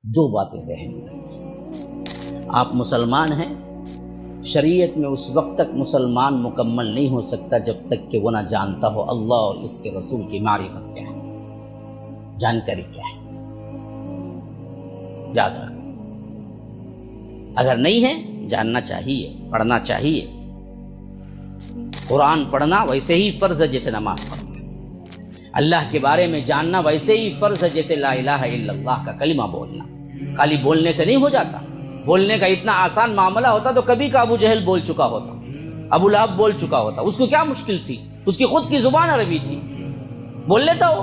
دو باتیں ذہن میں رکھیے، آپ مسلمان ہیں، شریعت میں اس وقت تک مسلمان مکمل نہیں ہو سکتا جب تک کہ وہ نہ جانتا ہو اللہ اور اس کے رسول کی معرفت کیا ہے، جانکاری کیا ہے۔ یاد رکھ، اگر نہیں ہے جاننا چاہیے، پڑھنا چاہیے۔ قرآن پڑھنا ویسے ہی فرض ہے جیسے نماز پڑھنا، اللہ کے بارے میں جاننا ویسے ہی فرض ہے جیسے لا الہ الا اللہ کا کلمہ بولنا۔ خالی بولنے سے نہیں ہو جاتا، بولنے کا اتنا آسان معاملہ ہوتا تو کبھی کا ابو جہل بول چکا ہوتا، ابو لہب بول چکا ہوتا، اس کو کیا مشکل تھی؟ اس کی خود کی زبان عربی تھی، بول لیتا وہ۔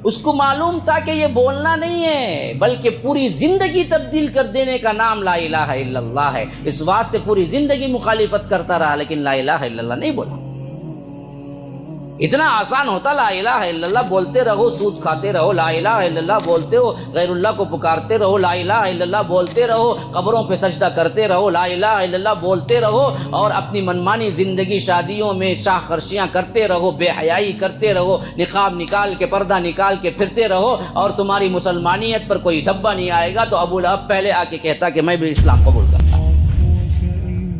اس کو معلوم تھا کہ یہ بولنا نہیں ہے بلکہ پوری زندگی تبدیل کر دینے کا نام لا الہ الا اللہ ہے، اس واسطے پوری زندگی مخالفت کرتا رہا لیکن لا الہ الا اللہ نہیں بولا۔ اتنا آسان ہوتا لا الہ الا اللہ بولتے رہو، سود کھاتے رہو، لا الہ الا اللہ بولتے ہو، غیر اللہ کو پکارتے رہو، لا الہ الا اللہ بولتے رہو، قبروں پہ سجدہ کرتے رہو، لا الہ الا اللہ بولتے رہو، اور اپنی منمانی زندگی شادیوں میں شاہ خرچیاں کرتے رہو، بے حیائی کرتے رہو، نقاب نکال کے پردہ نکال کے پھرتے رہو، اور تمہاری مسلمانیت پر کوئی دھبا نہیں آئے گا تو ابو لہب پہلے آ کے کہتا کہ میں بھی اسلام قبول کرتا۔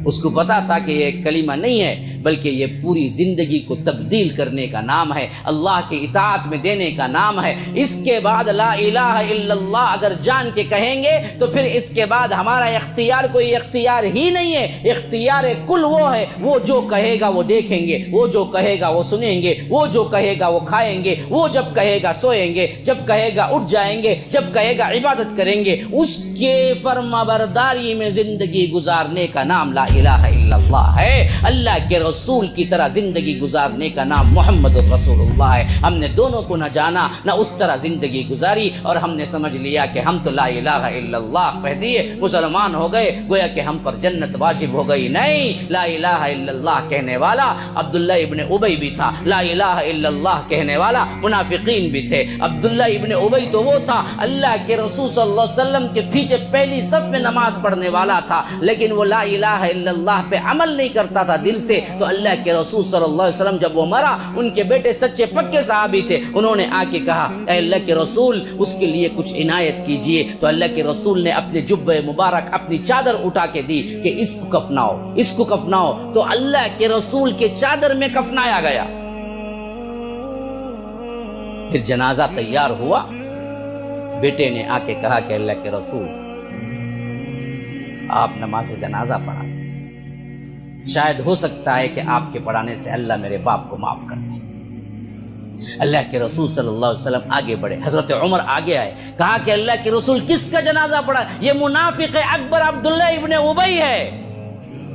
اس کو پتا تھا کہ یہ کلمہ نہیں ہے بلکہ یہ پوری زندگی کو تبدیل کرنے کا نام ہے، اللہ کی اطاعت میں دینے کا نام ہے۔ اس کے بعد لا الہ الا اللہ اگر جان کے کہیں گے تو پھر اس کے بعد ہمارا اختیار کوئی اختیار ہی نہیں ہے، اختیار کل وہ ہے، وہ جو کہے گا وہ دیکھیں گے، وہ جو کہے گا وہ سنیں گے، وہ جو کہے گا وہ کھائیں گے، وہ جب کہے گا سوئیں گے، جب کہے گا اٹھ جائیں گے، جب کہے گا عبادت کریں گے۔ اس کے فرما برداری میں زندگی گزارنے کا نام لا الہ الا اللہ ہے، اللہ کے رسول کی طرح زندگی گزارنے کا نام محمد الرسول اللہ ہے۔ ہم نے دونوں کو نہ جانا نہ اس طرح زندگی گزاری، اور ہم نے سمجھ لیا کہ ہم تو لا الہ الا اللہ کہہ دیے مسلمان ہو گئے، گویا کہ ہم پر جنت واجب ہو گئی۔ نہیں، لا الہ الا اللہ کہنے والا عبداللہ ابن ابی بھی تھا، لا الہ الا اللہ کہنے والا منافقین بھی تھے۔ عبداللہ ابن ابی تو وہ تھا اللہ کے رسول صلی اللہ علیہ وسلم کے پیچھے پہلی صف میں نماز پڑھنے والا تھا، لیکن وہ لا الہ الا اللہ پہ عمل نہیں کرتا تھا دل سے۔ تو اللہ کے رسول صلی اللہ علیہ وسلم جب وہ مرا، ان کے بیٹے سچے پکے صحابی تھے، انہوں نے آ کے کہا اے اللہ کے رسول اس کے لیے کچھ عنایت کیجئے۔ تو اللہ کے رسول نے اپنے جبہ مبارک اپنی چادر اٹھا کے دی کہ اس کو کفناؤ، اس کو کفناؤ۔ تو اللہ کے رسول کے چادر میں کفنایا گیا۔ پھر جنازہ تیار ہوا، بیٹے نے آ کے کہا کہ اللہ کے رسول آپ نماز جنازہ پڑھا دیں، شاید ہو سکتا ہے کہ آپ کے پڑھانے سے اللہ میرے باپ کو معاف کر دے۔ اللہ کے رسول صلی اللہ علیہ وسلم آگے بڑھے، حضرت عمر آگے آئے، کہا کہ اللہ کے رسول کس کا جنازہ پڑھا؟ یہ منافق اکبر عبداللہ ابن ابی ہے۔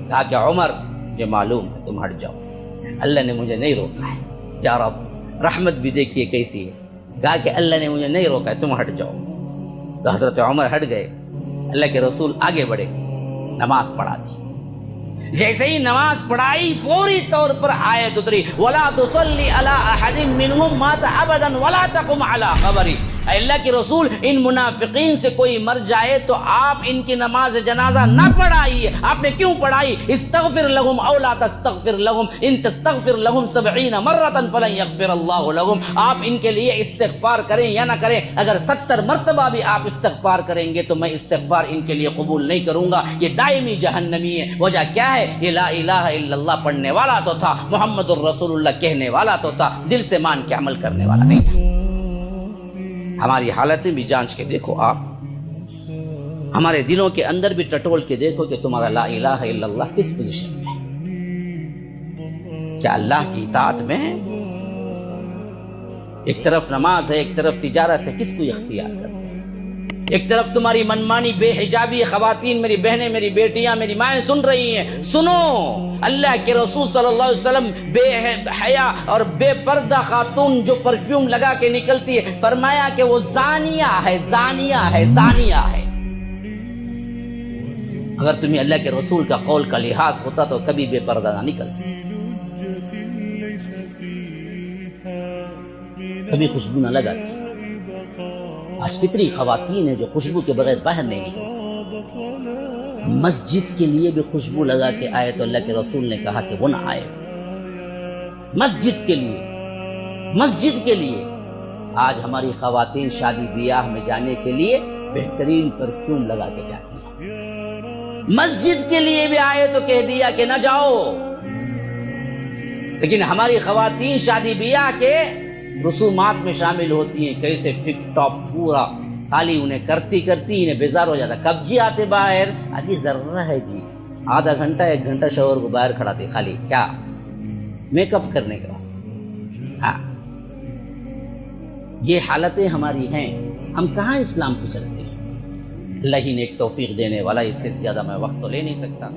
کہا کہ عمر مجھے معلوم ہے، تم ہٹ جاؤ، اللہ نے مجھے نہیں روکا ہے۔ یا رب رحمت بھی دیکھیے کیسی ہے۔ کہا کہ اللہ نے مجھے نہیں روکا ہے، تم ہٹ جاؤ۔ تو حضرت عمر ہٹ گئے، اللہ کے رسول آگے بڑھے، نماز پڑھا دی۔ جیسے ہی نماز پڑھائی فوری طور پر آیت اتری وَلَا تُصَلِّ عَلَىٰ أَحَدٍ مِّنْهُمْ مَاتَ أَبَدًا وَلَا تَقُمْ عَلَىٰ قَبْرِهِ۔ اے اللہ کے رسول ان منافقین سے کوئی مر جائے تو آپ ان کی نماز جنازہ نہ پڑھائیے۔ آپ نے کیوں پڑھائی؟ استغفر لهم او لا تستغفر لهم ان تستغفر لهم 70 مرة فلن يغفر الله لهم۔ آپ ان کے لیے استغفار کریں یا نہ کریں، اگر 70 مرتبہ بھی آپ استغفار کریں گے تو میں استغفار ان کے لیے قبول نہیں کروں گا، یہ دائمی جہنمی ہے۔ وجہ کیا ہے؟ یہ لا الہ الا اللہ پڑھنے والا تو تھا، محمد الرسول اللہ کہنے والا تو تھا، دل سے مان کے عمل کرنے والا نہیں تھا۔ ہماری حالتیں بھی جانچ کے دیکھو، آپ ہمارے دلوں کے اندر بھی ٹٹول کے دیکھو کہ تمہارا لا الہ الا اللہ کس پوزیشن میں ہے؟ کیا اللہ کی اطاعت میں ہے؟ ایک طرف نماز ہے، ایک طرف تجارت ہے، کس کو اختیار کرتے ہیں؟ ایک طرف تمہاری منمانی بے حجابی خواتین، میری بہنیں، میری بیٹیاں، میری مائیں سن رہی ہیں، سنو، اللہ کے رسول صلی اللہ علیہ وسلم بے حیا اور بے پردہ خاتون جو پرفیوم لگا کے نکلتی ہے، فرمایا کہ وہ زانیہ ہے، زانیہ ہے، زانیہ ہے۔ اگر تمہیں اللہ کے رسول کا قول کا لحاظ ہوتا تو کبھی بے پردہ نہ نکلتی، کبھی خوشبو نہ لگاتی۔ آج کتنی خواتین ہیں جو خوشبو کے بغیر باہر نہیں نکلتی۔ مسجد کے لیے بھی خوشبو لگا کے آئے تو اللہ کے رسول نے کہا کہ وہ نہ آئے۔ مسجد کے لیے، مسجد کے لیے آج ہماری خواتین شادی بیاہ میں جانے کے لیے بہترین پرفیوم لگا کے جاتی ہے. مسجد کے لیے بھی آئے تو کہہ دیا کہ نہ جاؤ. لیکن ہماری خواتین شادی بیاہ کے رسومات میں شامل ہوتی ہیں، کیسے ٹک ٹاپ پورا، خالی انہیں کرتی انہیں بیزار ہو جاتا. کب جی آتے باہر؟ آدھی ذرہ ہے جی، آدھا گھنٹہ 1 گھنٹہ شوہر کو باہر کھڑا تھے، خالی کیا میک اپ کرنے کے واسطے. ہاں، یہ حالتیں ہماری ہیں. ہم کہاں اسلام کو چلتے ہیں؟ اللہ ہی نے ایک توفیق دینے والا، اس سے زیادہ میں وقت تو لے نہیں سکتا.